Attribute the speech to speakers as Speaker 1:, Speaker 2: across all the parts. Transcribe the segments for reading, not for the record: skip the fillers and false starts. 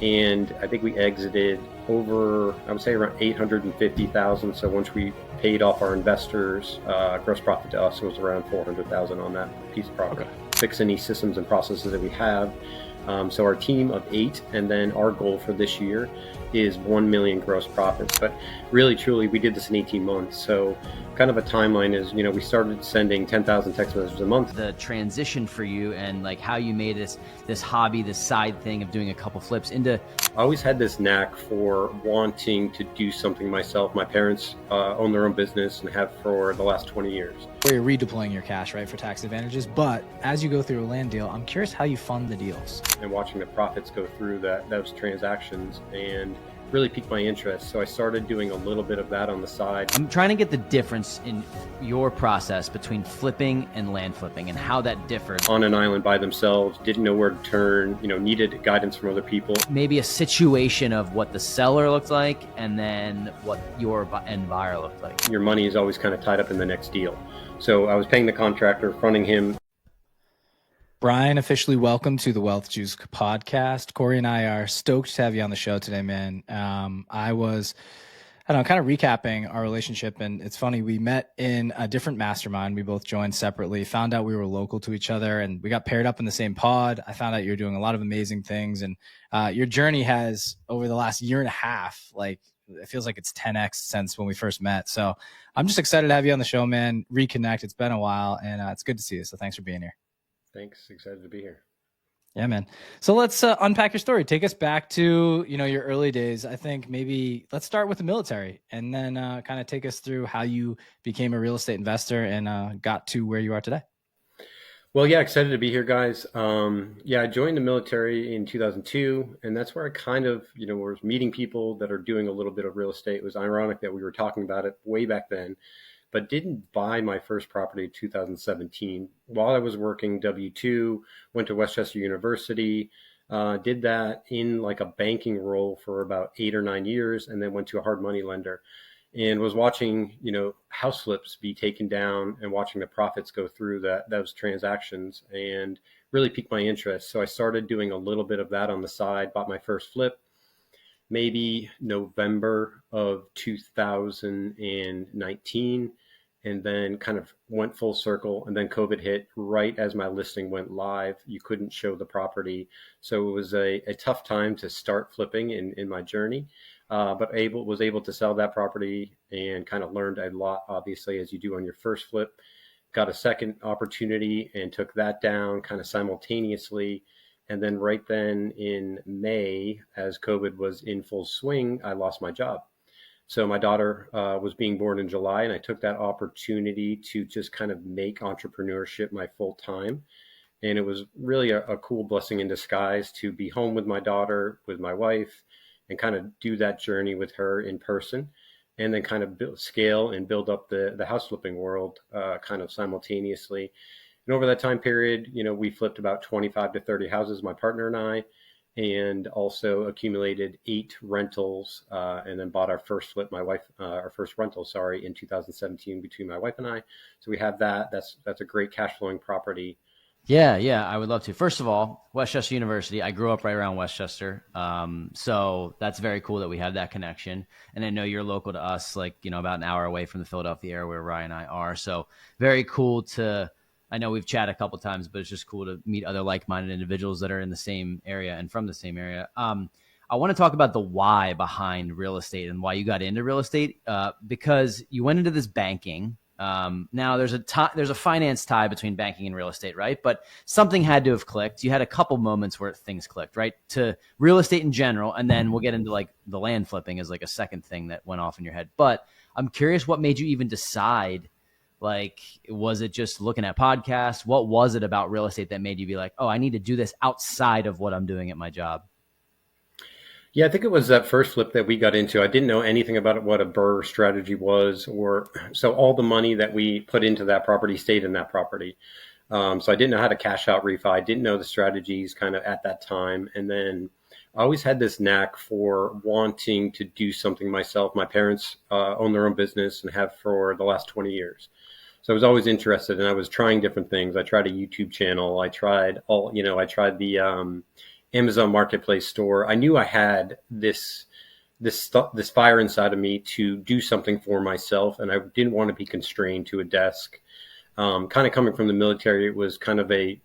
Speaker 1: And I think we exited over, I would say around 850,000. So once we paid off our investors, gross profit to us was around 400,000 on that piece of property. Okay. Fix any systems and processes that we have. So our team of 8, and then our goal for this year is 1 million gross profits. But really, truly, we did this in 18 months. So kind of a timeline is, we started sending 10,000 text messages a month.
Speaker 2: The transition for you and like how you made this hobby, this side thing of doing a couple flips into...
Speaker 1: I always had this knack for wanting to do something myself. My parents own their own business and have for the last 20 years.
Speaker 3: Where you're redeploying your cash, right, for tax advantages. But as you go through a land deal, I'm curious how you fund the deals.
Speaker 1: And watching the profits go through those transactions and really piqued my interest. So I started doing a little bit of that on the side.
Speaker 2: I'm trying to get the difference in your process between flipping and land flipping and how that differs.
Speaker 1: On an island by themselves, didn't know where to turn, needed guidance from other people.
Speaker 2: Maybe a situation of what the seller looked like and then what your end buyer looked like.
Speaker 1: Your money is always kind of tied up in the next deal. So I was paying the contractor, fronting him.
Speaker 3: Brian, officially welcome to the Wealth Juice podcast. Corey and I are stoked to have you on the show today, man. I don't know, kind of recapping our relationship. And it's funny, we met in a different mastermind. We both joined separately, found out we were local to each other, and we got paired up in the same pod. I found out you're doing a lot of amazing things. And your journey has, over the last year and a half, like, it feels like it's 10x since when we first met. So I'm just excited to have you on the show, man. Reconnect. It's been a while, and it's good to see you. So thanks for being here.
Speaker 1: Thanks. Excited to be here.
Speaker 3: Yeah, man. So let's unpack your story. Take us back to, your early days. I think maybe let's start with the military and then kind of take us through how you became a real estate investor and got to where you are today.
Speaker 1: Well, yeah, excited to be here, guys. I joined the military in 2002, and that's where I kind of, was meeting people that are doing a little bit of real estate. It was ironic that we were talking about it way back then, but didn't buy my first property in 2017. While I was working W-2, went to Westchester University, did that in like a banking role for about 8 or 9 years, and then went to a hard money lender and was watching, house flips be taken down and watching the profits go through those transactions, and really piqued my interest. So I started doing a little bit of that on the side, bought my first flip, maybe November of 2019. And then kind of went full circle, and then COVID hit right as my listing went live. You couldn't show the property. So it was a tough time to start flipping in my journey, but was able to sell that property and kind of learned a lot, obviously, as you do on your first flip. Got a second opportunity and took that down kind of simultaneously. And then right then in May, as COVID was in full swing, I lost my job. So my daughter was being born in July, and I took that opportunity to just kind of make entrepreneurship my full time. And it was really a cool blessing in disguise to be home with my daughter, with my wife, and kind of do that journey with her in person, and then kind of scale and build up the house flipping world kind of simultaneously. And over that time period, we flipped about 25 to 30 houses, my partner and I, and also accumulated 8 rentals, and then bought our first flip, our first rental, in 2017 between my wife and I. So we have that. That's a great cash flowing property.
Speaker 2: Yeah, I would love to. First of all, Westchester University, I grew up right around Westchester. So that's very cool that we have that connection. And I know you're local to us, like, about an hour away from the Philadelphia area where Ryan and I are. So very cool I know we've chatted a couple of times, but it's just cool to meet other like-minded individuals that are in the same area and from the same area. I want to talk about the why behind real estate and why you got into real estate, because you went into this banking. Now there's a finance tie between banking and real estate, right? But something had to have clicked. You had a couple moments where things clicked, right? To real estate in general, and then we'll get into like the land flipping as like a second thing that went off in your head. But I'm curious, what made you even decide? Like, was it just looking at podcasts? What was it about real estate that made you be like, oh, I need to do this outside of what I'm doing at my job?
Speaker 1: Yeah, I think it was that first flip that we got into. I didn't know anything about what a BRRRR strategy was, so all the money that we put into that property stayed in that property. So I didn't know how to cash out refi. I didn't know the strategies kind of at that time. And then I always had this knack for wanting to do something myself. My parents own their own business and have for the last 20 years. So I was always interested, and I was trying different things. I tried a YouTube channel. I tried the Amazon Marketplace store, I knew I had this fire inside of me to do something for myself, and I didn't want to be constrained to a desk. Kind of coming from the military, it was kind of a,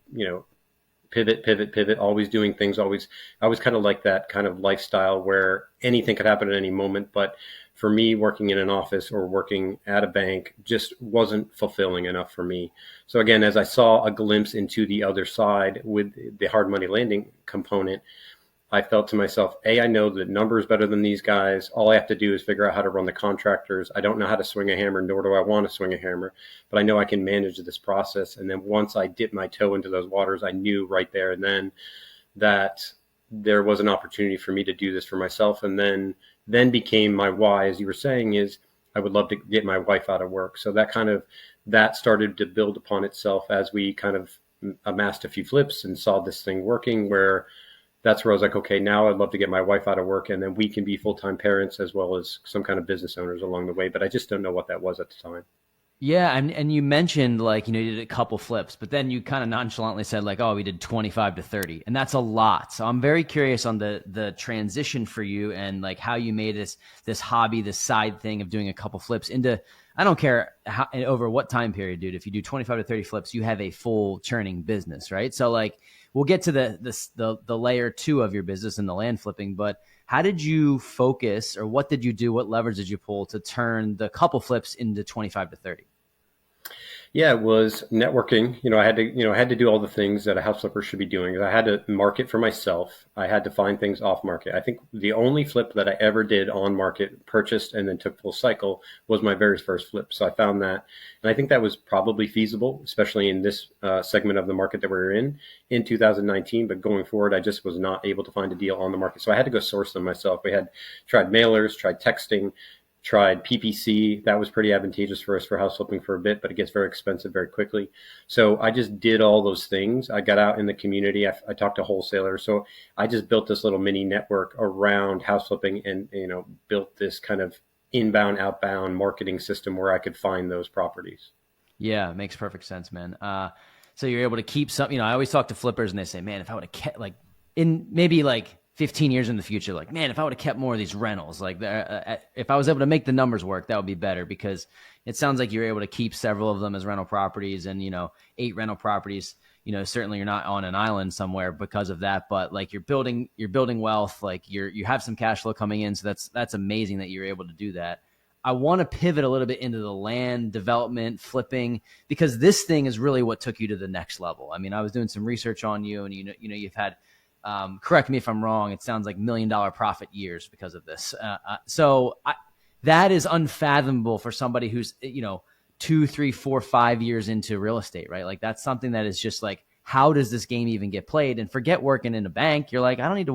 Speaker 1: pivot, always doing things, always. I was kind of like that kind of lifestyle where anything could happen at any moment. But for me, working in an office or working at a bank just wasn't fulfilling enough for me. So again, as I saw a glimpse into the other side with the hard money lending component, I felt to myself, I know the numbers better than these guys. All I have to do is figure out how to run the contractors. I don't know how to swing a hammer, nor do I want to swing a hammer, but I know I can manage this process. And then once I dipped my toe into those waters, I knew right there and then that there was an opportunity for me to do this for myself. And then became my why, as you were saying, is I would love to get my wife out of work. So that started to build upon itself as we kind of amassed a few flips and saw this thing working, where that's where I was like, okay, now I'd love to get my wife out of work, and then we can be full-time parents as well as some kind of business owners along the way. But I just don't know what that was at the time.
Speaker 2: Yeah, and you mentioned you did a couple flips, but then you kind of nonchalantly said we did 25 to 30, and that's a lot. So I'm very curious on the transition for you and how you made this hobby, this side thing of doing a couple flips into, I don't care over what time period, dude. If you do 25 to 30 flips, you have a full churning business, right? So we'll get to the layer 2 of your business and the land flipping, but how did you focus, or what did you do? What levers did you pull to turn the couple flips into 25 to 30?
Speaker 1: Yeah, it was networking. I had to do all the things that a house flipper should be doing. I had to market for myself. I had to find things off market. I think the only flip that I ever did on market, purchased and then took full cycle, was my very first flip. So I found that, and I think that was probably feasible, especially in this segment of the market that we're in 2019. But going forward, I just was not able to find a deal on the market. So I had to go source them myself. We had tried mailers, tried texting, tried PPC. That was pretty advantageous for us for house flipping for a bit, but it gets very expensive very quickly. So I just did all those things. I got out in the community. I talked to wholesalers. So I just built this little mini network around house flipping and, built this kind of inbound, outbound marketing system where I could find those properties.
Speaker 2: Yeah, makes perfect sense, man. So you're able to keep some, I always talk to flippers and they say, man, if I would have kept in maybe 15 years in the future, man, if I would have kept more of these rentals, if I was able to make the numbers work, that would be better, because it sounds like you're able to keep several of them as rental properties, and, 8 rental properties, certainly you're not on an island somewhere because of that, but you're building wealth, you have some cash flow coming in. So that's amazing that you're able to do that. I want to pivot a little bit into the land development, flipping, because this thing is really what took you to the next level. I mean, I was doing some research on you, and you've had, correct me if I'm wrong, it sounds like $1 million profit years because of this. That is unfathomable for somebody who's 2, 3, 4, 5 years into real estate, right? That's something that is just how does this game even get played? And forget working in a bank. You're I don't need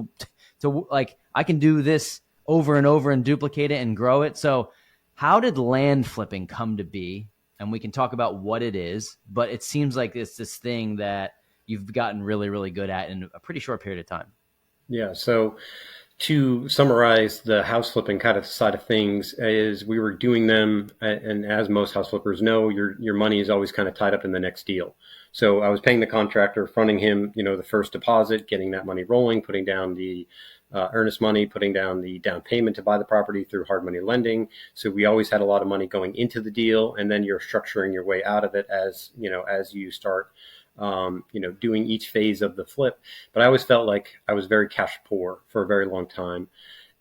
Speaker 2: to I can do this over and over and duplicate it and grow it. So how did land flipping come to be? And we can talk about what it is, but it seems like it's this thing that you've gotten really, really good at in a pretty short period of time.
Speaker 1: Yeah. So to summarize the house flipping kind of side of things, is we were doing them, and as most house flippers know, your money is always kind of tied up in the next deal. So I was paying the contractor, fronting him, the first deposit, getting that money rolling, putting down the earnest money, putting down the down payment to buy the property through hard money lending. So we always had a lot of money going into the deal, and then you're structuring your way out of it as you start doing each phase of the flip. But I always felt like I was very cash poor for a very long time.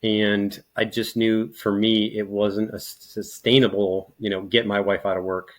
Speaker 1: And I just knew for me, it wasn't a sustainable, get my wife out of work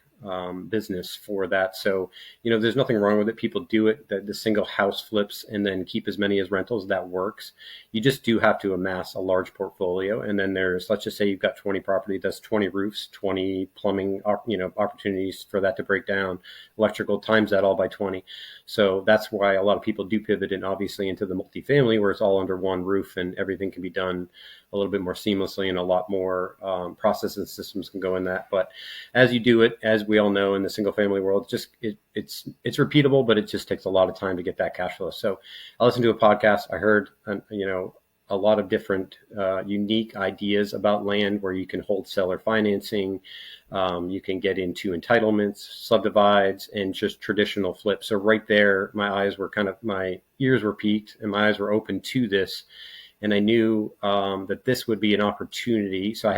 Speaker 1: business for that. So, there's nothing wrong with it. People do it, the single house flips and then keep as many as rentals. That works. You just do have to amass a large portfolio. And then let's just say you've got 20 property, that's 20 roofs, 20 plumbing, opportunities for that to break down, electrical, times that all by 20. So that's why a lot of people do pivot in, obviously, into the multifamily, where it's all under one roof and everything can be done a little bit more seamlessly, and a lot more processes and systems can go in that. But as you do it, as we all know in the single family world, it's repeatable, but it just takes a lot of time to get that cash flow. So I listened to a podcast. I heard, a lot of different unique ideas about land where you can hold seller financing. You can get into entitlements, subdivides, and just traditional flips. So right there, my ears were peaked and my eyes were open to this. And I knew that this would be an opportunity. So I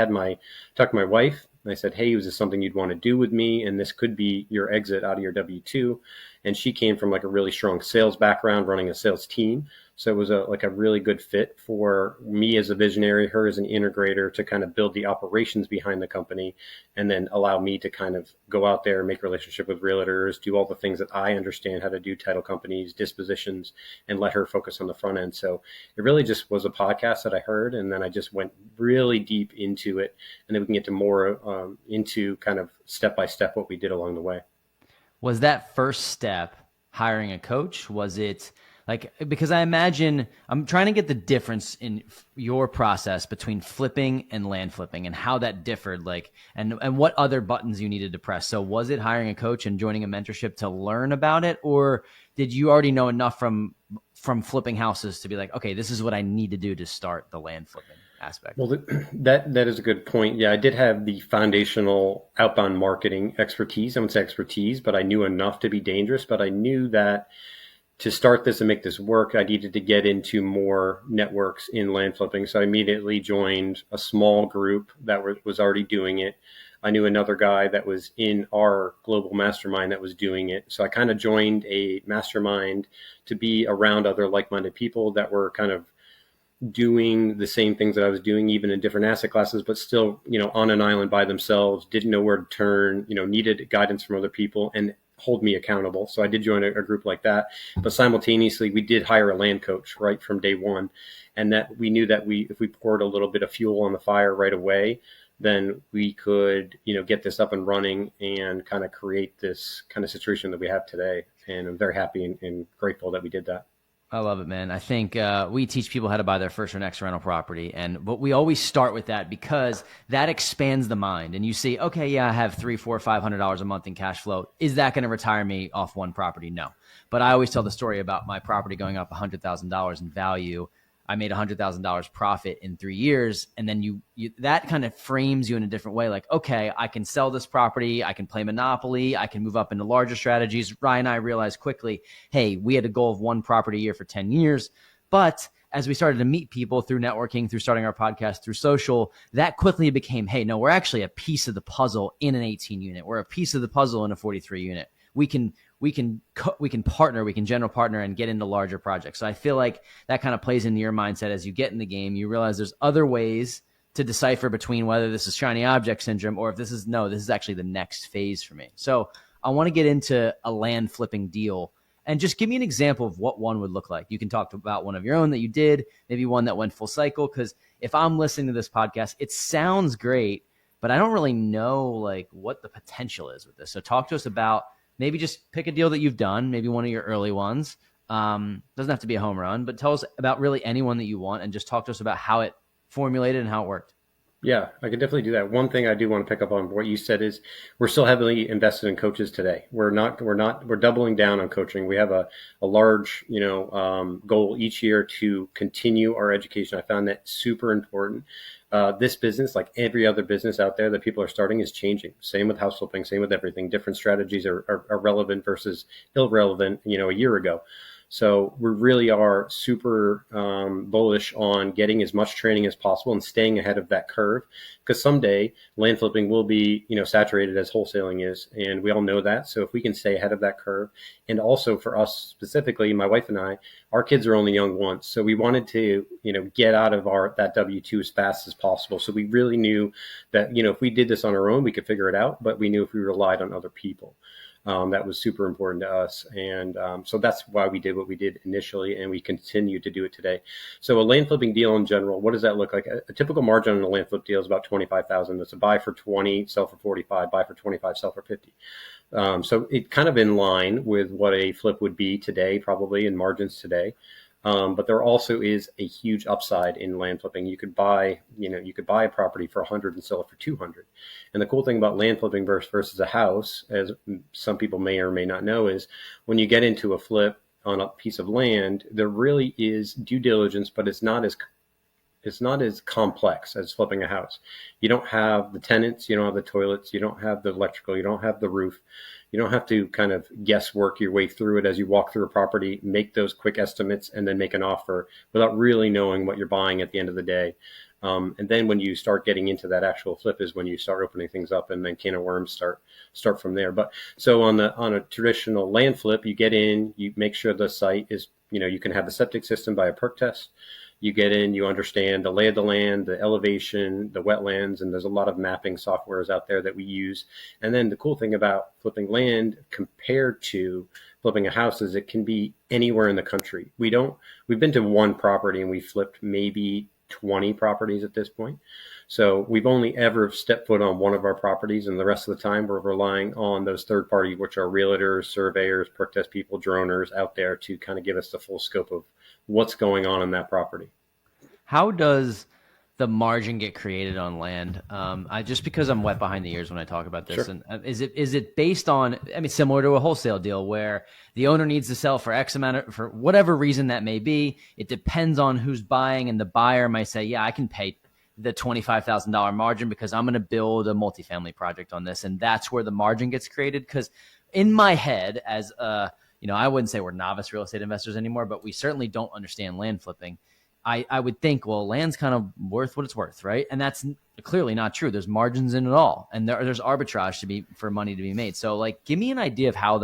Speaker 1: talked to my wife and I said, hey, is this something you'd want to do with me? And this could be your exit out of your W-2. And she came from like a really strong sales background, running a sales team. So it was a really good fit for me as a visionary, her as an integrator, to kind of build the operations behind the company, and then allow me to kind of go out there, make relationship with realtors, do all the things that I understand how to do, title companies, dispositions, and let her focus on the front end. So it really just was a podcast that I heard, and then I just went really deep into it, and then we can get to more into kind of step by step what we did along the way.
Speaker 2: Was that first step hiring a coach? Was it like, because I imagine I'm trying to get the difference in your process between flipping and land flipping and how that differed, like, and what other buttons you needed to press. So was it hiring a coach and joining a mentorship to learn about it? Or did you already know enough from flipping houses to be like, okay, this is what I need to do to start the land flipping aspect?
Speaker 1: Well, that is a good point. Yeah, I did have the foundational outbound marketing expertise. I wouldn't say expertise, but I knew enough to be dangerous. But I knew that to start this and make this work, I needed to get into more networks in land flipping. So I immediately joined a small group that was already doing it. I knew another guy that was in our global mastermind that was doing it. So I kind of joined a mastermind to be around other like-minded people that were kind of doing the same things that I was doing, even in different asset classes, but still, on an island by themselves, didn't know where to turn, needed guidance from other people and hold me accountable. So I did join a group like that, but simultaneously we did hire a land coach right from day one. And that we knew that if we poured a little bit of fuel on the fire right away, then we could, get this up and running and kind of create this kind of situation that we have today. And I'm very happy and grateful that we did that.
Speaker 2: I love it, man. I think we teach people how to buy their first or next rental property, but we always start with that because that expands the mind. And you see, okay, yeah, I have $300, $400, $500 a month in cash flow. Is that going to retire me off one property? No. But I always tell the story about my property going up $100,000 in value. I made $100,000 profit in 3 years. And then you that kind of frames you in a different way. Like, okay, I can sell this property. I can play Monopoly. I can move up into larger strategies. Ryan and I realized quickly, hey, we had a goal of one property a year for 10 years. But as we started to meet people through networking, through starting our podcast, through social, that quickly became, hey, no, we're actually a piece of the puzzle in an 18 unit. We're a piece of the puzzle in a 43 unit. We can partner, we can general partner and get into larger projects. So I feel like that kind of plays into your mindset as you get in the game. You realize there's other ways to decipher between whether this is shiny object syndrome or if this is actually the next phase for me. So I want to get into a land flipping deal and just give me an example of what one would look like. You can talk about one of your own that you did, maybe one that went full cycle. Because if I'm listening to this podcast, it sounds great, but I don't really know like what the potential is with this. So talk to us about, maybe just pick a deal that you've done, maybe one of your early ones. Doesn't have to be a home run, but tell us about really anyone that you want and just talk to us about how it formulated and how it worked.
Speaker 1: Yeah, I can definitely do that. One thing I do want to pick up on what you said is we're still heavily invested in coaches today. We're doubling down on coaching. We have a large, goal each year to continue our education. I found that super important. This business, like every other business out there that people are starting, is changing. Same with house flipping, same with everything. Different strategies are relevant versus irrelevant, a year ago. So we really are super bullish on getting as much training as possible and staying ahead of that curve, because someday land flipping will be, saturated as wholesaling is. And we all know that. So if we can stay ahead of that curve, and also for us specifically, my wife and I, our kids are only young once. So we wanted to, get out of that W-2 as fast as possible. So we really knew that, if we did this on our own, we could figure it out. But we knew if we relied on other people, that was super important to us. And so that's why we did what we did initially, and we continue to do it today. So a land flipping deal in general, what does that look like? A typical margin on a land flip deal is about 25,000. That's a buy for 20, sell for 45, buy for 25, sell for 50. So it kind of in line with what a flip would be today, probably in margins today. But there also is a huge upside in land flipping. You could buy a property for 100 and sell it for 200. And the cool thing about land flipping versus a house, as some people may or may not know, is when you get into a flip on a piece of land, there really is due diligence, but it's not as as complex as flipping a house. You don't have the tenants, you don't have the toilets, you don't have the electrical, you don't have the roof. You don't have to kind of guesswork your way through it as you walk through a property, make those quick estimates, and then make an offer without really knowing what you're buying at the end of the day. And then when you start getting into that actual flip is when you start opening things up, and then can of worms start from there. But so on a traditional land flip, you get in, you make sure the site is, you can have the septic system by a perk test. You get in, you understand the lay of the land, the elevation, the wetlands, and there's a lot of mapping softwares out there that we use. And then the cool thing about flipping land compared to flipping a house is it can be anywhere in the country. We've been to one property and we flipped maybe 20 properties at this point. So we've only ever stepped foot on one of our properties, and the rest of the time we're relying on those third party, which are realtors, surveyors, perk test people, droners out there to kind of give us the full scope of what's going on in that property.
Speaker 2: How does the margin get created on land? Just because I'm wet behind the ears when I talk about this,
Speaker 1: Sure.
Speaker 2: and is it based on, similar to a wholesale deal where the owner needs to sell for X amount for whatever reason that may be? It depends on who's buying, and the buyer might say, yeah, I can pay the $25,000 margin because I'm going to build a multifamily project on this, and that's where the margin gets created. Because in my head, as I wouldn't say we're novice real estate investors anymore, but we certainly don't understand land flipping. I would think, well, land's kind of worth what it's worth, right? And that's clearly not true. There's margins in it all, and there's arbitrage for money to be made. So, like, give me an idea of how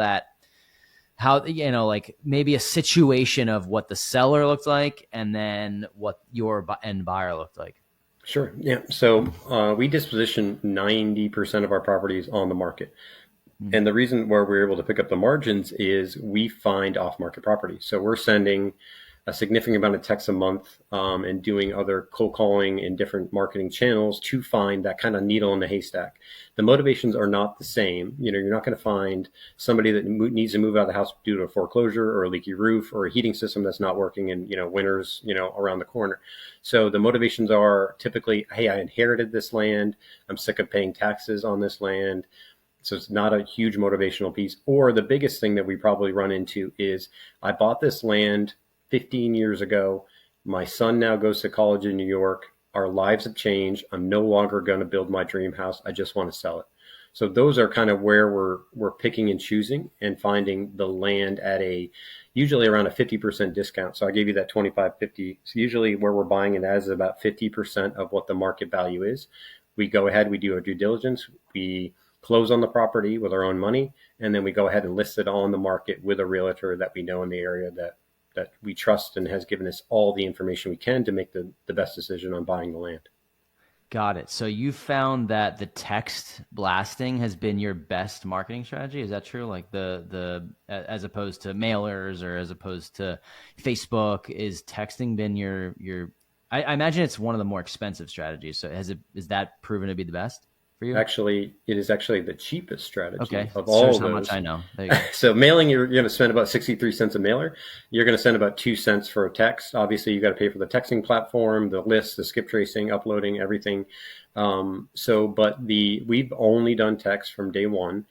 Speaker 2: maybe a situation of what the seller looked like, and then what your end buyer looked like.
Speaker 1: Sure. Yeah. So we disposition 90% of our properties on the market. And the reason where we're able to pick up the margins is we find off-market properties. So we're sending a significant amount of texts a month and doing other cold calling in different marketing channels to find that kind of needle in the haystack. The motivations are not the same. You're not going to find somebody that needs to move out of the house due to a foreclosure or a leaky roof or a heating system that's not working in, winters, around the corner. So the motivations are typically, hey, I inherited this land. I'm sick of paying taxes on this land. So it's not a huge motivational piece. Or the biggest thing that we probably run into is I bought this land 15 years ago. My son now goes to college in New York. Our lives have changed. I'm no longer going to build my dream house. I just want to sell it. So those are kind of where we're picking and choosing and finding the land at usually around a 50% discount. So I gave you that 25, 50. So usually where we're buying it as is about 50% of what the market value is. We go ahead, we do our due diligence. We close on the property with our own money, and then we go ahead and list it on the market with a realtor that we know in the area that we trust and has given us all the information we can to make the best decision on buying the land.
Speaker 2: Got it. So you found that the text blasting has been your best marketing strategy. Is that true? Like the as opposed to mailers or as opposed to Facebook, is texting been your I imagine it's one of the more expensive strategies. So is that proven to be the best for you?
Speaker 1: Actually, it is actually the cheapest strategy of
Speaker 2: all
Speaker 1: all
Speaker 2: how
Speaker 1: those.
Speaker 2: much I know. There you go.
Speaker 1: So mailing, you're going to spend about 63 cents a mailer. You're going to send about 2 cents for a text. Obviously, you got to pay for the texting platform, the list, the skip tracing, uploading, everything. But we've only done text from day one.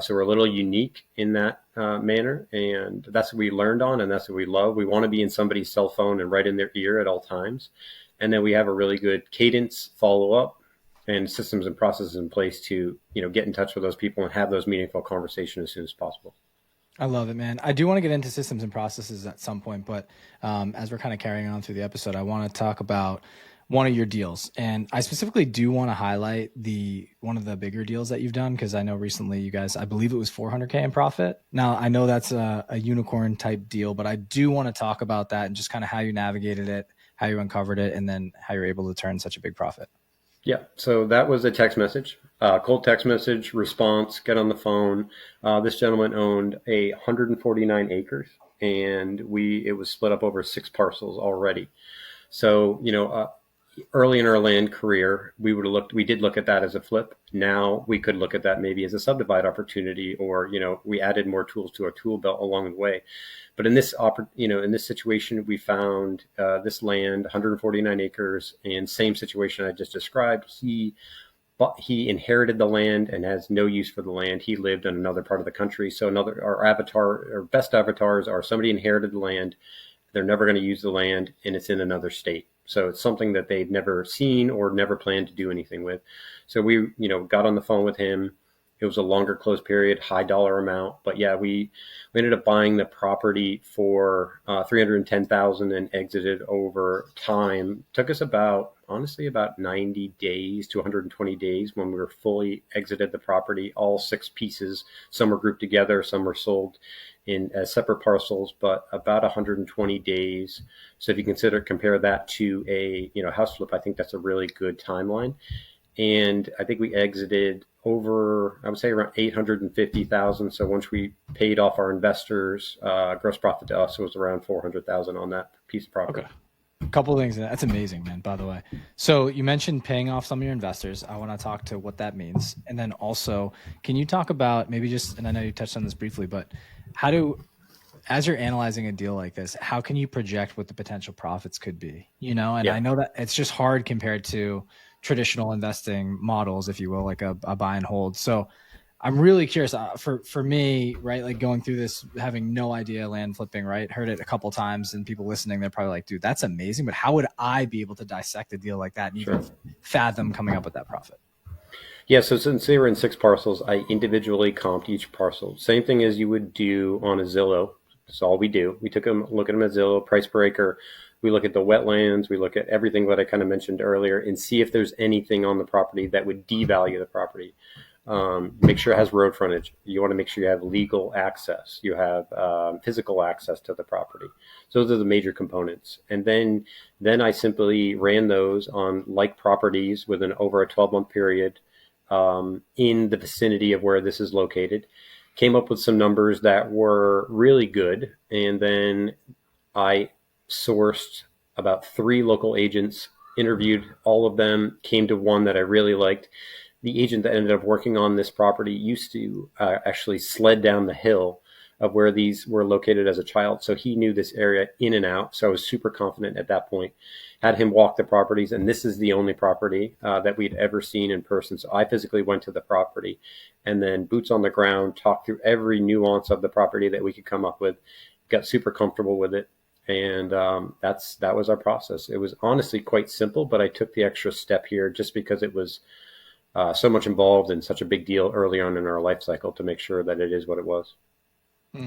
Speaker 1: So we're a little unique in that manner, and that's what we learned on, and that's what we love. We want to be in somebody's cell phone and right in their ear at all times. And then we have a really good cadence follow-up and systems and processes in place to, get in touch with those people and have those meaningful conversations as soon as possible.
Speaker 3: I love it, man. I do want to get into systems and processes at some point, but as we're kind of carrying on through the episode, I want to talk about one of your deals. And I specifically do want to highlight one of the bigger deals that you've done, because I know recently you guys, I believe it was $400K in profit. Now, I know that's a unicorn type deal, but I do want to talk about that and just kind of how you navigated it, how you uncovered it, and then how you're able to turn such a big profit.
Speaker 1: Yeah. So that was a text message, cold text message response, get on the phone. This gentleman owned 149 acres, and it was split up over 6 parcels already. So, early in our land career, we did look at that as a flip. Now we could look at that maybe as a subdivide opportunity, or, we added more tools to our tool belt along the way. But in this situation, we found this land, 149 acres, and same situation I just described. He inherited the land and has no use for the land. He lived in another part of the country. So our best avatars are somebody inherited the land, they're never going to use the land, and it's in another state. So it's something that they'd never seen or never planned to do anything with. So we, got on the phone with him. It was a longer close period, high dollar amount, but yeah, we ended up buying the property for $310,000 and exited over time. Took us honestly about 90 days to 120 days when we were fully exited the property, all 6 pieces. Some were grouped together, some were sold in as separate parcels, but about 120 days. So if you compare that to a house flip, I think that's a really good timeline. And I think we exited over, I would say around 850,000. So once we paid off our investors, gross profit to us was around 400,000 on that piece of property.
Speaker 3: Okay. A couple of things. That's amazing, man, by the way. So you mentioned paying off some of your investors. I want to talk to what that means. And then also, can you talk about maybe just, and I know you touched on this briefly, but as you're analyzing a deal like this, how can you project what the potential profits could be? And I know that it's just hard compared to traditional investing models, if you will, like a buy and hold. So I'm really curious for me, right? Like going through this, having no idea land flipping, right? Heard it a couple times, and people listening, they're probably like, dude, that's amazing. But how would I be able to dissect a deal like that and even fathom coming up with that profit?
Speaker 1: Yeah, so since they were in 6 parcels, I individually comped each parcel. Same thing as you would do on a Zillow. That's all we do. We took them, look at them at Zillow, price per acre. We look at the wetlands. We look at everything that I kind of mentioned earlier and see if there's anything on the property that would devalue the property. Make sure it has road frontage. You want to make sure you have legal access. You have physical access to the property. So those are the major components. And then I simply ran those on like properties within over a 12-month period in the vicinity of where this is located. Came up with some numbers that were really good. And then I sourced about 3 local agents, interviewed all of them, came to one that I really liked. The agent that ended up working on this property used to actually sled down the hill of where these were located as a child. So he knew this area in and out. So I was super confident at that point. Had him walk the properties, and this is the only property that we'd ever seen in person. So I physically went to the property and then boots on the ground, talked through every nuance of the property that we could come up with, got super comfortable with it. And that was our process. It was honestly quite simple, but I took the extra step here just because it was so much involved and such a big deal early on in our life cycle to make sure that it is what it was.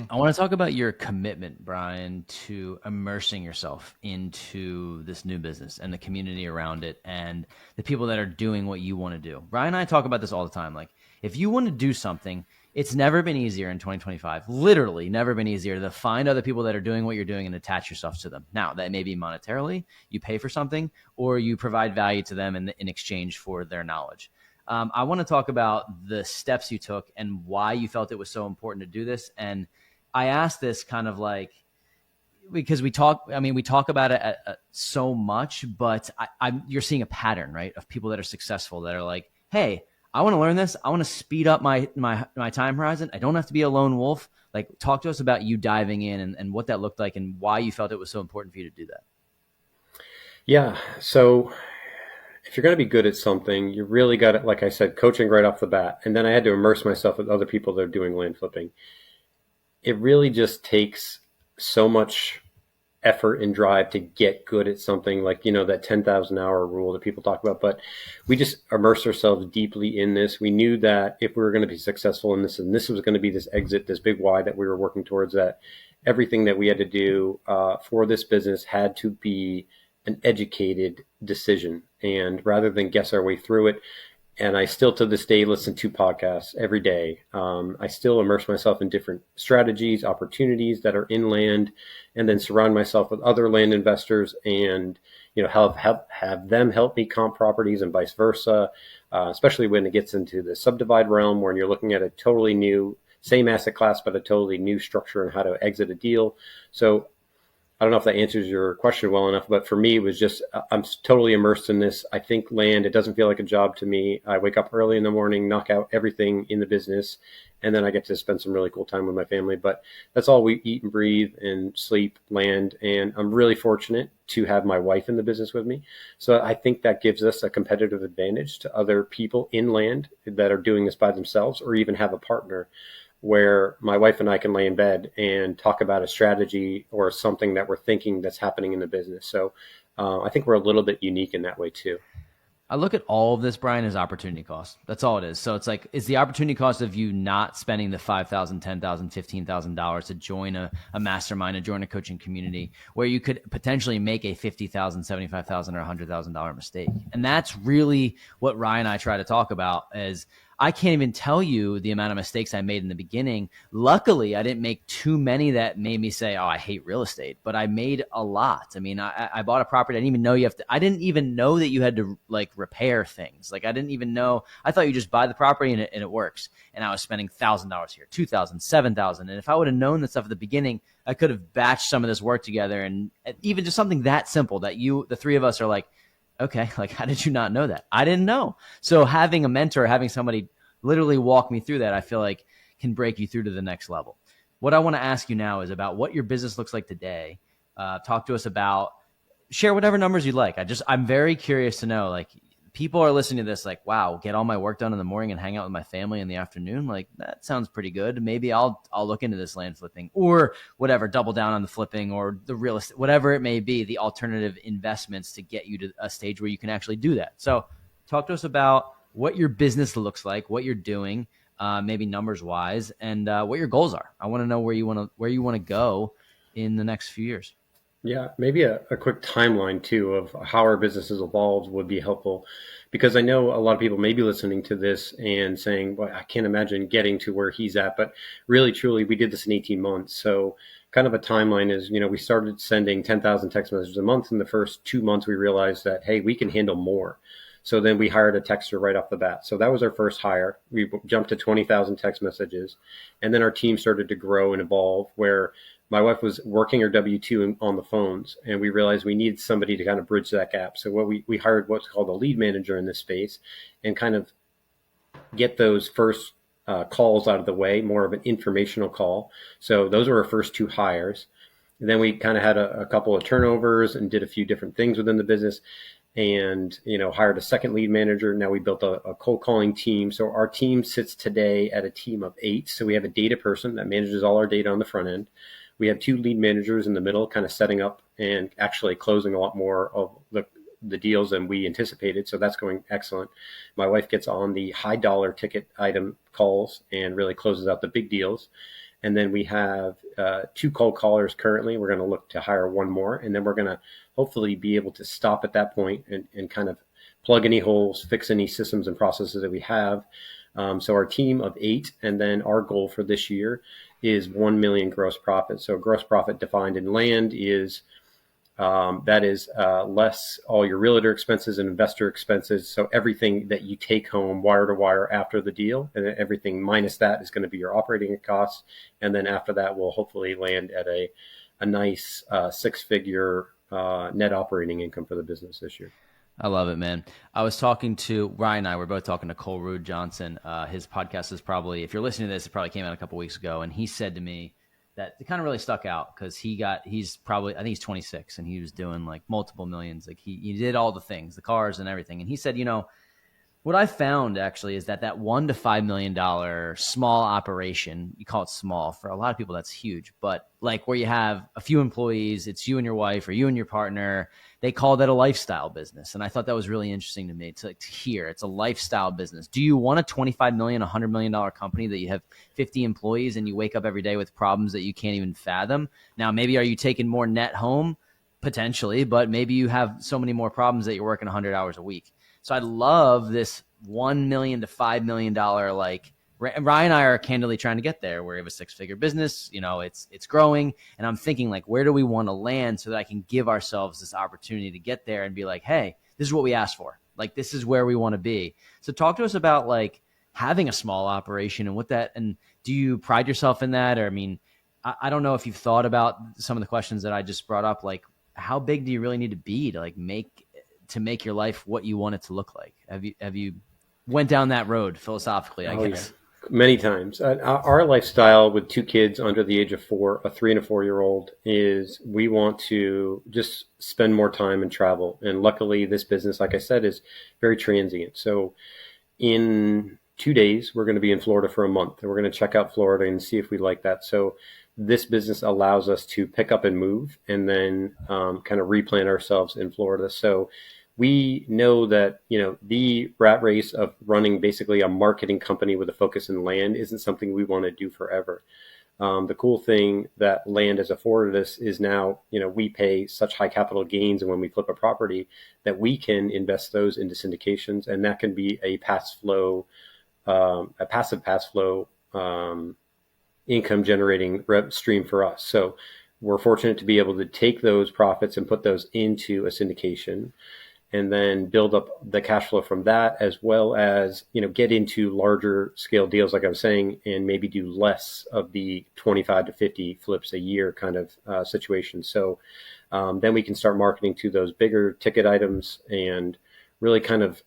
Speaker 2: I want to talk about your commitment, Brian, to immersing yourself into this new business and the community around it and the people that are doing what you want to do. Brian and I talk about this all the time. Like, if you want to do something, it's never been easier in 2025, literally never been easier to find other people that are doing what you're doing and attach yourself to them. Now, that may be monetarily, you pay for something, or you provide value to them in exchange for their knowledge. I want to talk about the steps you took and why you felt it was so important to do this. And I asked this kind of like, because we talk about it so much, but you're seeing a pattern, right, of people that are successful that are like, hey, I want to learn this. I want to speed up my time horizon. I don't have to be a lone wolf. Like, talk to us about you diving in and what that looked like and why you felt it was so important for you to do that.
Speaker 1: Yeah. So if you're going to be good at something, you really got it, like I said, coaching right off the bat. And then I had to immerse myself with other people that are doing land flipping. It really just takes so much effort and drive to get good at something, like, that 10,000 hour rule that people talk about. But we just immersed ourselves deeply in this. We knew that if we were going to be successful in this, and this was going to be this exit, this big why that we were working towards, that everything that we had to do for this business had to be an educated decision. And rather than guess our way through it, and I still to this day listen to podcasts every day. I still immerse myself in different strategies, opportunities that are in land, and then surround myself with other land investors and have them help me comp properties and vice versa, especially when it gets into the subdivide realm where you're looking at a totally new, same asset class, but a totally new structure and how to exit a deal. So I don't know if that answers your question well enough, but for me, it was just, I'm totally immersed in this. I think land, it doesn't feel like a job to me. I wake up early in the morning, knock out everything in the business, and then I get to spend some really cool time with my family. But that's all we eat and breathe and sleep, land. And I'm really fortunate to have my wife in the business with me. So I think that gives us a competitive advantage to other people in land that are doing this by themselves or even have a partner. where my wife and I can lay in bed and talk about a strategy or something that we're thinking that's happening in the business. So I think we're a little bit unique in that way too.
Speaker 2: I look at all of this, Brian, as opportunity cost. That's all it is. So it's like, it's the opportunity cost of you not spending the $5,000, $10,000, $15,000 to join a mastermind, to join a coaching community where you could potentially make a $50,000, $75,000, or $100,000 mistake. And that's really what Ryan and I try to talk about. As I can't even tell you the amount of mistakes I made in the beginning. Luckily, I didn't make too many that made me say, oh, I hate real estate, but I made a lot. I mean, I bought a property. I didn't even know I didn't even know that you had to like repair things. Like I didn't even know. I thought you just buy the property and it works. And I was spending $1,000 here, $2,000, $7,000. And if I would have known that stuff at the beginning, I could have batched some of this work together. And even just something that simple that the three of us are like, okay, like how did you not know that? I didn't know. So having a mentor, having somebody literally walk me through that, I feel like can break you through to the next level. What I want to ask you now is about what your business looks like today. Talk to us about, share whatever numbers you'd like. I'm very curious to know, like, people are listening to this like, wow, get all my work done in the morning and hang out with my family in the afternoon. Like, that sounds pretty good. Maybe I'll look into this land flipping or whatever, double down on the flipping or the real estate, whatever it may be, the alternative investments to get you to a stage where you can actually do that. So talk to us about what your business looks like, what you're doing, maybe numbers wise, and what your goals are. I want to know where you want to go in the next few years.
Speaker 1: Yeah, maybe a quick timeline too of how our business has evolved would be helpful, because I know a lot of people may be listening to this and saying, well, I can't imagine getting to where he's at, but really, truly, we did this in 18 months. So kind of a timeline is, we started sending 10,000 text messages a month. In the first 2 months, we realized that, hey, we can handle more. So then we hired a texter right off the bat. So that was our first hire. We jumped to 20,000 text messages. And then our team started to grow and evolve, where my wife was working her W-2 on the phones, and we realized we needed somebody to kind of bridge that gap. So we hired what's called a lead manager in this space and kind of get those first calls out of the way, more of an informational call. So those were our first 2 hires. And then we kind of had a couple of turnovers and did a few different things within the business, and hired a second lead manager. Now we built a cold calling team. So our team sits today at a team of 8. So we have a data person that manages all our data on the front end. We have 2 lead managers in the middle, kind of setting up and actually closing a lot more of the deals than we anticipated. So that's going excellent. My wife gets on the high dollar ticket item calls and really closes out the big deals. And then we have 2 cold callers currently. We're going to look to hire 1 more, and then we're going to hopefully be able to stop at that point and kind of plug any holes, fix any systems and processes that we have. So our team of 8, and then our goal for this year is 1 million gross profit. So gross profit defined in land is that is less all your realtor expenses and investor expenses. So everything that you take home wire to wire after the deal, and everything minus that is going to be your operating costs. And then after that, we'll hopefully land at a nice 6-figure net operating income for the business this year.
Speaker 2: I love it, man. I was talking to Ryan and I were both talking to Cole Rude Johnson. His podcast is probably, if you're listening to this, it probably came out a couple weeks ago. And he said to me that it kind of really stuck out because he's probably, I think he's 26 and he was doing like multiple millions. Like he did all the things, the cars and everything. And he said, what I found actually is that $1 to $5 million small operation, you call it small, for a lot of people that's huge, but like where you have a few employees, it's you and your wife or you and your partner, they call that a lifestyle business. And I thought that was really interesting to me to hear. It's a lifestyle business. Do you want a $25 million, $100 million company that you have 50 employees and you wake up every day with problems that you can't even fathom? Now, maybe are you taking more net home? Potentially, but maybe you have so many more problems that you're working 100 hours a week. So I love this $1 million to $5 million, like Ryan and I are candidly trying to get there. We have a 6-figure business, it's growing. And I'm thinking like, where do we want to land so that I can give ourselves this opportunity to get there and be like, hey, this is what we asked for. Like, this is where we want to be. So talk to us about like having a small operation and and do you pride yourself in that? Or, I don't know if you've thought about some of the questions that I just brought up, like how big do you really need to be to like make your life what you want it to look like? Have you went down that road philosophically, I guess?
Speaker 1: Yeah. Many times. Our lifestyle with 2 kids under the age of 4, a 3 and a 4-year-old, is we want to just spend more time and travel. And luckily this business, like I said, is very transient. So in 2 days, we're going to be in Florida for a month, and we're going to check out Florida and see if we like that. So this business allows us to pick up and move, and then kind of replant ourselves in Florida. So we know that, the rat race of running basically a marketing company with a focus in land isn't something we want to do forever. The cool thing that land has afforded us is now, we pay such high capital gains, and when we flip a property, that we can invest those into syndications, and that can be a passive pass flow income generating stream for us. So we're fortunate to be able to take those profits and put those into a syndication, and then build up the cash flow from that, as well as, get into larger scale deals, like I was saying, and maybe do less of the 25 to 50 flips a year kind of situation. So then we can start marketing to those bigger ticket items and really kind of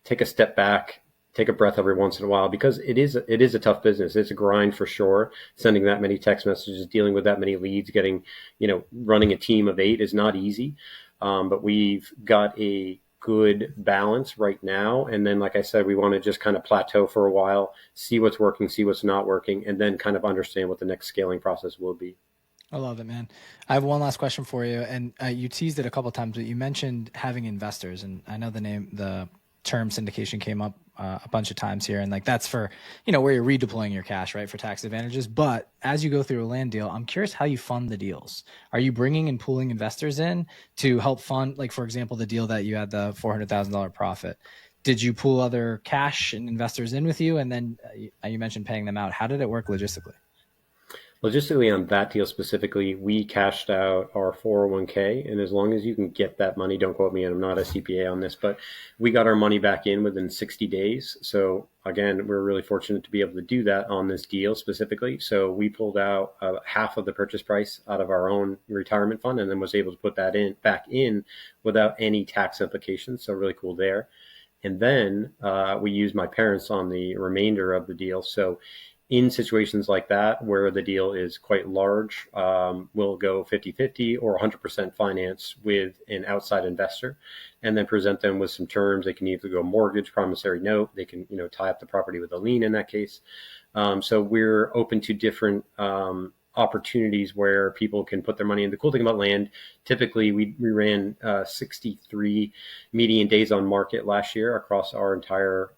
Speaker 1: take a step back, take a breath every once in a while, because it is a tough business. It's a grind for sure. Sending that many text messages, dealing with that many leads, running a team of 8 is not easy. But we've got a good balance right now. And then, like I said, we want to just kind of plateau for a while, see what's working, see what's not working, and then kind of understand what the next scaling process will be.
Speaker 3: I love it, man. I have one last question for you. And you teased it a couple of times, but you mentioned having investors. And I know the term syndication came up a bunch of times here, and like that's for where you're redeploying your cash, right, for tax advantages. But as you go through a land deal, I'm curious how you fund the deals. Are you bringing and pooling investors in to help fund, like for example, the deal that you had the $400,000 profit? Did you pool other cash and investors in with you, and then you mentioned paying them out? How did it work logistically?
Speaker 1: Logistically, on that deal specifically, we cashed out our 401k, and as long as you can get that money, don't quote me, and I'm not a CPA on this, but we got our money back in within 60 days. So again, we're really fortunate to be able to do that on this deal specifically. So we pulled out half of the purchase price out of our own retirement fund, and then was able to put that back in without any tax implications. So really cool there. And then we used my parents on the remainder of the deal. So in situations like that, where the deal is quite large, we'll go 50-50 or 100% finance with an outside investor, and then present them with some terms. They can either go mortgage, promissory note. They can, tie up the property with a lien in that case. So we're open to different opportunities where people can put their money in. The cool thing about land, typically we ran 63 median days on market last year across our entire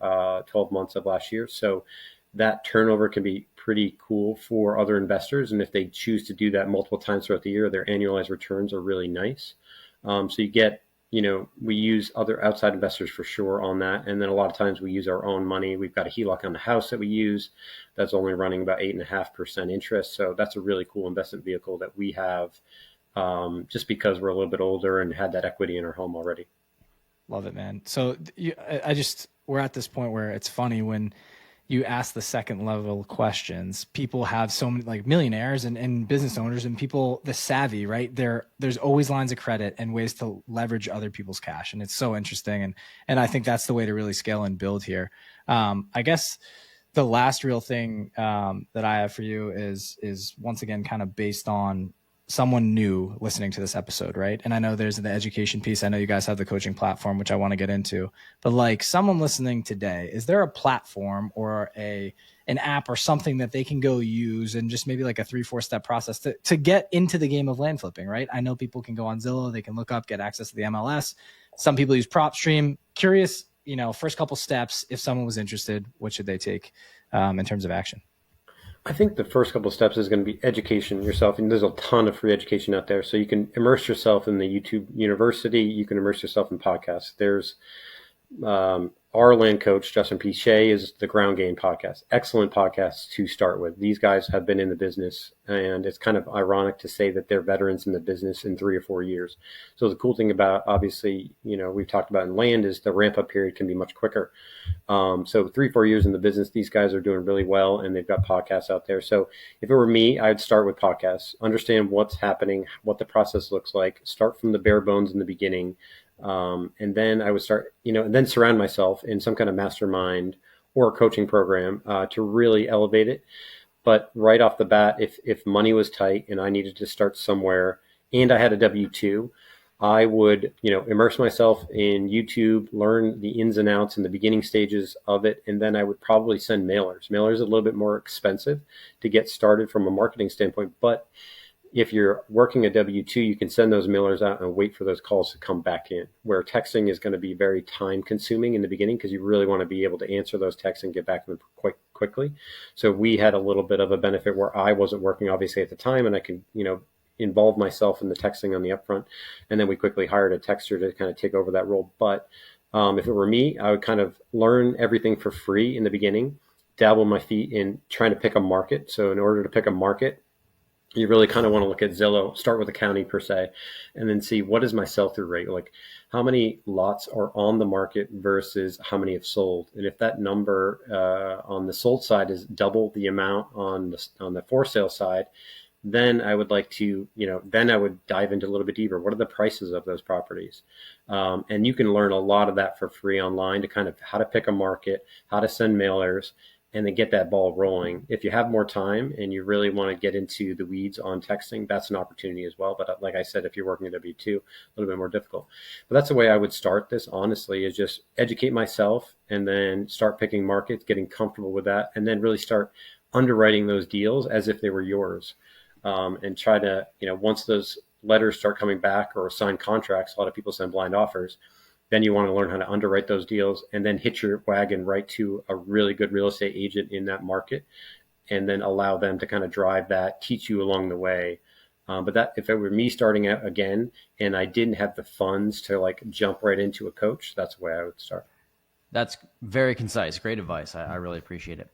Speaker 1: 12 months of last year. So that turnover can be pretty cool for other investors. And if they choose to do that multiple times throughout the year, their annualized returns are really nice. So you get, we use other outside investors for sure on that. And then a lot of times we use our own money. We've got a HELOC on the house that we use that's only running about 8.5% interest. So that's a really cool investment vehicle that we have just because we're a little bit older and had that equity in our home already.
Speaker 3: Love it, man. So we're at this point where it's funny when you ask the second level questions. People have so many, like millionaires and business owners and people, the savvy, right? There's always lines of credit and ways to leverage other people's cash. And it's so interesting. And I think that's the way to really scale and build here. I guess the last real thing that I have for you is once again, kind of based on someone new listening to this episode, right? And I know there's the education piece. I know you guys have the coaching platform, which I want to get into, but like someone listening today, is there a platform or an app or something that they can go use and just maybe like a 3-4 step process to get into the game of land flipping, right? I know people can go on Zillow, they can look up, get access to the MLS. Some people use PropStream. Curious, first couple steps, if someone was interested, what should they take in terms of action?
Speaker 1: I think the first couple of steps is going to be education yourself. And there's a ton of free education out there. So you can immerse yourself in the YouTube University. You can immerse yourself in podcasts. There's our land coach, Justin P. Shea, is the Ground Game podcast. Excellent podcast to start with. These guys have been in the business, and it's kind of ironic to say that they're veterans in the business in 3 or 4 years. So the cool thing about, obviously, we've talked about in land is the ramp up period can be much quicker. So 3-4 years in the business, these guys are doing really well, and they've got podcasts out there. So if it were me, I'd start with podcasts, understand what's happening, what the process looks like, start from the bare bones in the beginning. And then I would start, and then surround myself in some kind of mastermind or coaching program to really elevate it. But right off the bat, if money was tight and I needed to start somewhere and I had a W-2, I would, immerse myself in YouTube, learn the ins and outs and the beginning stages of it, and then I would probably send mailers. Mailers are a little bit more expensive to get started from a marketing standpoint, but if you're working a W-2, you can send those mailers out and wait for those calls to come back in, where texting is going to be very time consuming in the beginning because you really want to be able to answer those texts and get back to them quite quickly. So we had a little bit of a benefit where I wasn't working obviously at the time, and I could, involve myself in the texting on the upfront. And then we quickly hired a texter to kind of take over that role. But if it were me, I would kind of learn everything for free in the beginning, dabble my feet in trying to pick a market. So in order to pick a market, you really kind of want to look at Zillow, start with a county per se, and then see what is my sell-through rate? Like how many lots are on the market versus how many have sold. And if that number on the sold side is double the amount on the for sale side, then I would like to, then I would dive into a little bit deeper. What are the prices of those properties? And you can learn a lot of that for free online to kind of how to pick a market, how to send mailers, and then get that ball rolling. If you have more time and you really want to get into the weeds on texting, that's an opportunity as well. But like I said, if you're working at W-2, a little bit more difficult. But that's the way I would start this, honestly, is just educate myself and then start picking markets, getting comfortable with that, and then really start underwriting those deals as if they were yours. And try to, once those letters start coming back or signed contracts, a lot of people send blind offers, then you want to learn how to underwrite those deals and then hitch your wagon right to a really good real estate agent in that market and then allow them to kind of drive that, teach you along the way. But that if it were me starting out again and I didn't have the funds to like jump right into a coach, that's the way I would start.
Speaker 2: That's very concise. Great advice. I really appreciate it.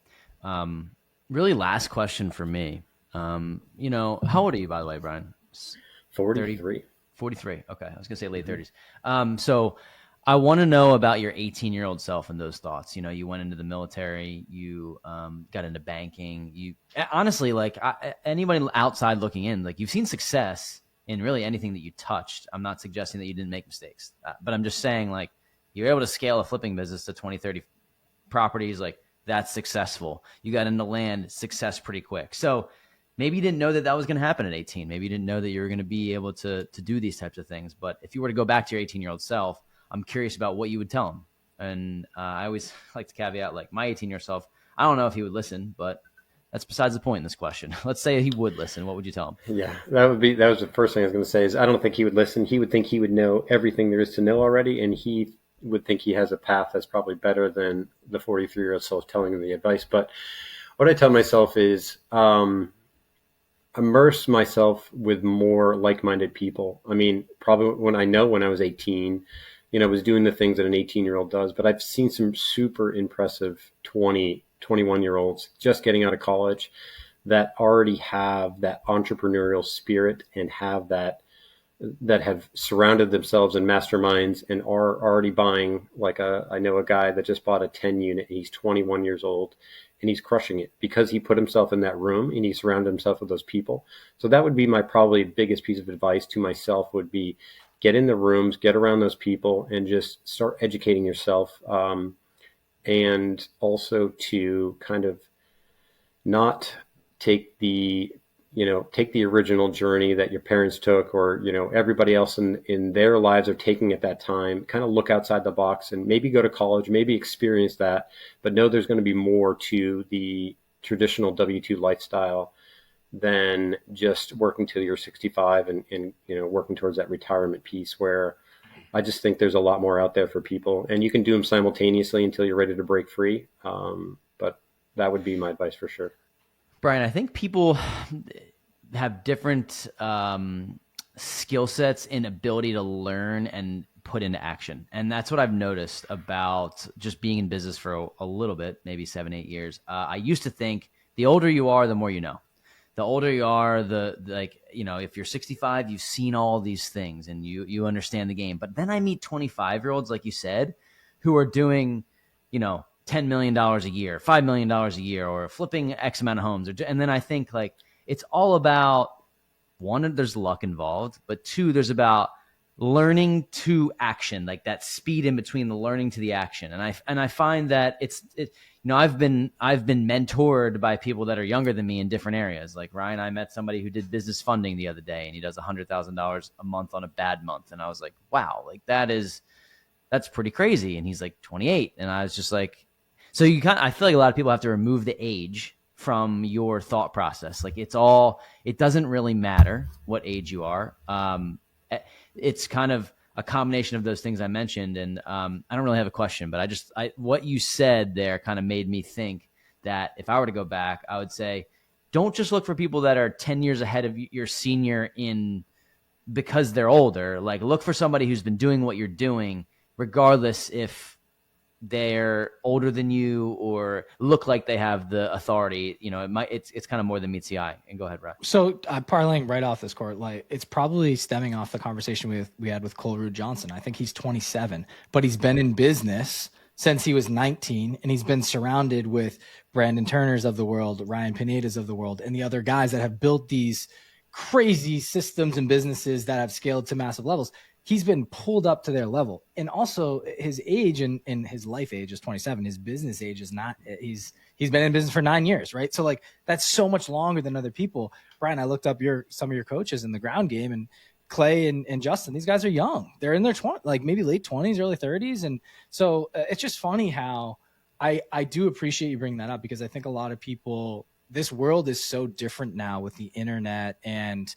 Speaker 2: Really last question for me. How old are you, by the way, Brian?
Speaker 1: 43.
Speaker 2: 43. Okay. I was going to say late 30s. So I want to know about your 18-year-old self and those thoughts. You went into the military, you got into banking. You honestly, like anybody outside looking in, like you've seen success in really anything that you touched. I'm not suggesting that you didn't make mistakes, but I'm just saying like you're able to scale a flipping business to 20, 30 properties. Like that's successful. You got into land, success pretty quick. So maybe you didn't know that was going to happen at 18. Maybe you didn't know that you were going to be able to do these types of things. But if you were to go back to your 18-year-old self, I'm curious about what you would tell him. And I always like to caveat, like my 18-year-old self, I don't know if he would listen, but that's besides the point in this question. Let's say he would listen. What would you tell him?
Speaker 1: Yeah, that was the first thing I was going to say is I don't think he would listen. He would think he would know everything there is to know already. And he would think he has a path that's probably better than the 43-year-old self telling him the advice. But what I tell myself is, immerse myself with more like-minded people. I mean, probably when I was 18, I was doing the things that an 18-year-old does, but I've seen some super impressive 20, 21-year-olds just getting out of college that already have that entrepreneurial spirit and have that have surrounded themselves in masterminds and are already buying I know a guy that just bought a 10 unit. He's 21 years old and he's crushing it because he put himself in that room and he surrounded himself with those people. So that would be my probably biggest piece of advice to myself would be get in the rooms, get around those people and just start educating yourself. And also to kind of not take the original journey that your parents took or, everybody else in their lives are taking at that time, kind of look outside the box and maybe go to college, maybe experience that, but know there's going to be more to the traditional W-2 lifestyle than just working till you're 65 and working towards that retirement piece where I just think there's a lot more out there for people and you can do them simultaneously until you're ready to break free. But that would be my advice for sure.
Speaker 2: Brian, I think people have different skill sets and ability to learn and put into action. And that's what I've noticed about just being in business for a little bit, maybe 7-8 years. I used to think the older you are, the more you know. The older you are, if you're 65, you've seen all these things and you understand the game. But then I meet 25-year-olds, like you said, who are doing, $10 million a year, $5 million a year, or flipping X amount of homes. And then I think like it's all about, one, there's luck involved, but two, there's about learning to action, like that speed in between the learning to the action. And I find that I've been mentored by people that are younger than me in different areas. Like Ryan, I met somebody who did business funding the other day, and he does $100,000 a month on a bad month. And I was like, wow, like that's pretty crazy. And he's like 28. And I was just like, so I feel like a lot of people have to remove the age from your thought process. Like it doesn't really matter what age you are. It's kind of a combination of those things I mentioned. And I don't really have a question, but what you said there kind of made me think that if I were to go back, I would say, don't just look for people that are 10 years ahead of your senior because they're older. Like, look for somebody who's been doing what you're doing, regardless if they're older than you or look like they have the authority. It's kind of more than meets the eye. And go ahead, Brad.
Speaker 3: So parlaying right off this court, like it's probably stemming off the conversation we had with Colerude Johnson. I think he's 27, but he's been in business since he was 19, and he's been surrounded with Brandon Turners of the world, Ryan Pinedas of the world, and the other guys that have built these crazy systems and businesses that have scaled to massive levels. He's been pulled up to their level. And also his age and his life age is 27. His business age is not. He's been in business for 9 years, right? So like that's so much longer than other people. Brian, I looked up some of your coaches in the ground game, and Clay and Justin, these guys are young. They're in their 20s, like maybe late 20s, early 30s. And so it's just funny how I do appreciate you bringing that up, because I think a lot of people, this world is so different now with the internet and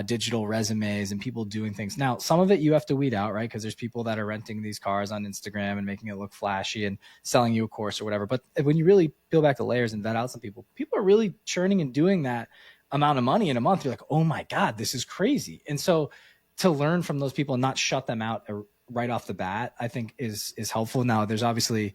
Speaker 3: digital resumes and people doing things. Now, some of it you have to weed out, right? Because there's people that are renting these cars on Instagram and making it look flashy and selling you a course or whatever. But when you really peel back the layers and vet out some people are really churning and doing that amount of money in a month. You're like, oh my God, this is crazy. And so to learn from those people and not shut them out right off the bat, I think is helpful. Now, there's obviously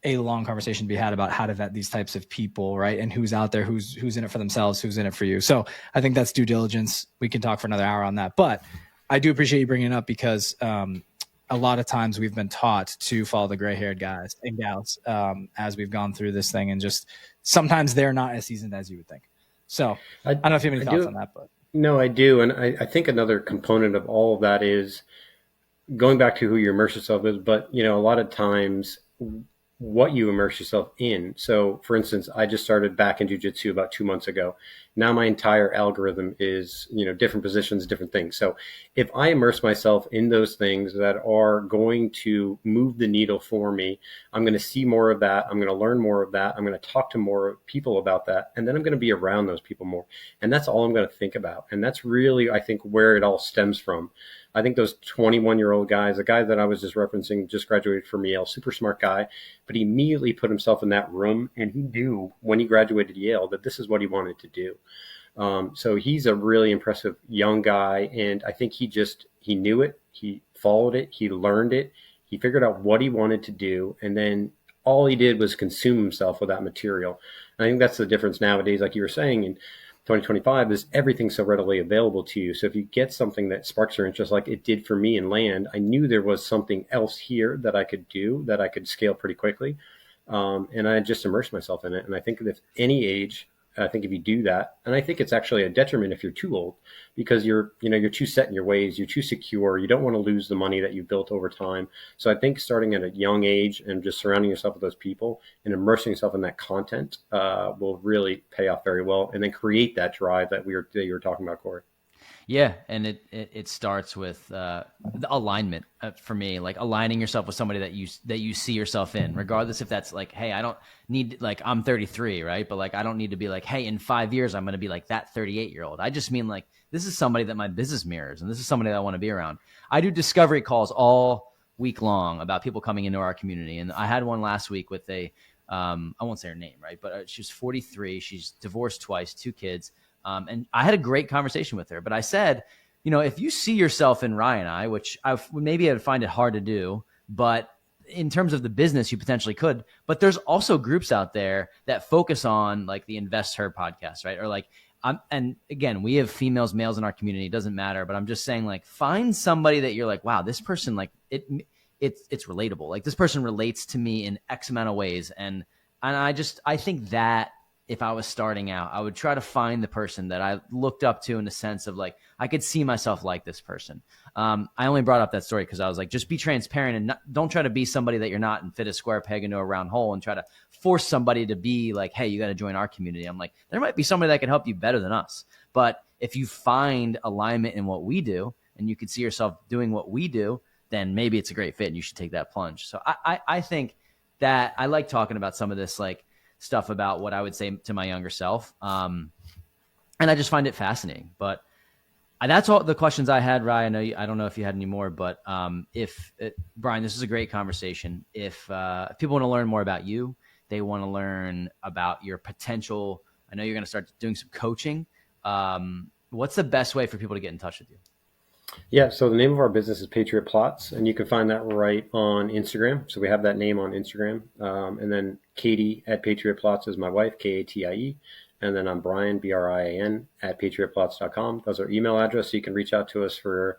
Speaker 3: a long conversation to be had about how to vet these types of people, right? And who's out there, who's in it for themselves, who's in it for you. So I think that's due diligence. We can talk for another hour on that, but I do appreciate you bringing it up, because a lot of times we've been taught to follow the gray-haired guys and gals as we've gone through this thing, and just sometimes they're not as seasoned as you would think. So I don't know if you have any thoughts on that, but
Speaker 1: no, I do. And I think another component of all of that is going back to who you immerse yourself with, but a lot of times what you immerse yourself in. So for instance, I just started back in jiu-jitsu about 2 months ago. Now my entire algorithm is, different positions, different things. So if I immerse myself in those things that are going to move the needle for me, I'm going to see more of that. I'm going to learn more of that. I'm going to talk to more people about that. And then I'm going to be around those people more. And that's all I'm going to think about. And that's really, I think, where it all stems from. I think those 21-year-old guys, the guy that I was just referencing, just graduated from Yale, super smart guy, but he immediately put himself in that room, and he knew when he graduated Yale that this is what he wanted to do. So he's a really impressive young guy, and I think he knew it, he followed it, he learned it, he figured out what he wanted to do, and then all he did was consume himself with that material. And I think that's the difference nowadays, like you were saying, in 2025 is everything so readily available to you. So if you get something that sparks your interest, like it did for me in land, I knew there was something else here that I could do, that I could scale pretty quickly. And I just immersed myself in it. And I think that any age, I think if you do that, and I think it's actually a detriment if you're too old, because you're too set in your ways, you're too secure, you don't want to lose the money that you've built over time. So I think starting at a young age and just surrounding yourself with those people and immersing yourself in that content will really pay off very well, and then create that drive that you were talking about, Corey.
Speaker 2: Yeah, and it starts with the alignment for me, like aligning yourself with somebody that you see yourself in, regardless if that's like, hey, I don't need, like, I'm 33, right? But like, I don't need to be like, hey, in 5 years I'm going to be like that 38-year-old. I just mean like, this is somebody that my business mirrors, and this is somebody that I want to be around. I do discovery calls all week long about people coming into our community, and I had one last week with I won't say her name, right? But she was 43. She's divorced twice, 2 kids. And I had a great conversation with her, but I said, if you see yourself in Ryan and I, which maybe I'd find it hard to do, but in terms of the business, you potentially could. But there's also groups out there that focus on like the Invest Her podcast, right? Or like, and again, we have females, males in our community. It doesn't matter, but I'm just saying, like, find somebody that you're like, wow, this person, like it's relatable. Like this person relates to me in X amount of ways. And I think that if I was starting out, I would try to find the person that I looked up to in the sense of like, I could see myself like this person. I only brought up that story because I was like, just be transparent and don't try to be somebody that you're not and fit a square peg into a round hole and try to force somebody to be like, hey, you got to join our community. I'm like, there might be somebody that can help you better than us. But if you find alignment in what we do and you can see yourself doing what we do, then maybe it's a great fit and you should take that plunge. So I think that I like talking about some of this like stuff about what I would say to my younger self. And I just find it fascinating. But that's all the questions I had, Ryan. I don't know if you had any more, but Brian, this is a great conversation. If people want to learn more about you, they want to learn about your potential. I know you're going to start doing some coaching. What's the best way for people to get in touch with you?
Speaker 1: Yeah, so the name of our business is Patriot Plots, and you can find that right on Instagram. So we have that name on Instagram. And then Katie at Patriot Plots is my wife, Katie. And then I'm Brian, Brian, at patriotplots.com. Those are email address, so you can reach out to us for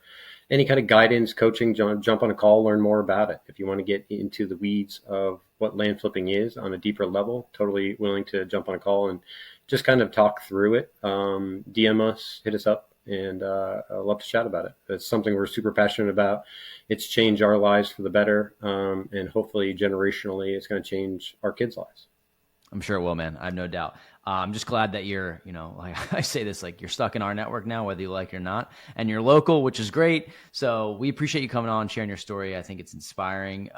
Speaker 1: any kind of guidance, coaching, jump on a call, learn more about it. If you want to get into the weeds of what land flipping is on a deeper level, totally willing to jump on a call and just kind of talk through it. DM us, hit us up. And I'd love to chat about it. It's something we're super passionate about. It's changed our lives for the better. And hopefully generationally, it's going to change our kids' lives.
Speaker 2: I'm sure it will, man. I have no doubt. I'm just glad that you're, like I say this, like you're stuck in our network now, whether you like it or not, and you're local, which is great. So we appreciate you coming on, sharing your story. I think it's inspiring.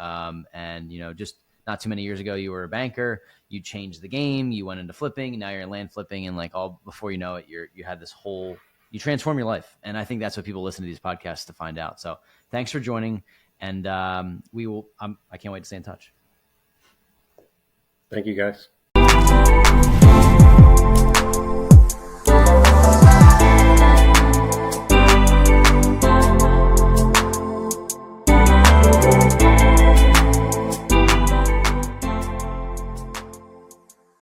Speaker 2: And, just not too many years ago, you were a banker, you changed the game, you went into flipping, now you're in land flipping. And like all before you know it, you had this whole, you transform your life. And I think that's what people listen to these podcasts to find out. So thanks for joining. And I can't wait to stay in touch.
Speaker 1: Thank you, guys.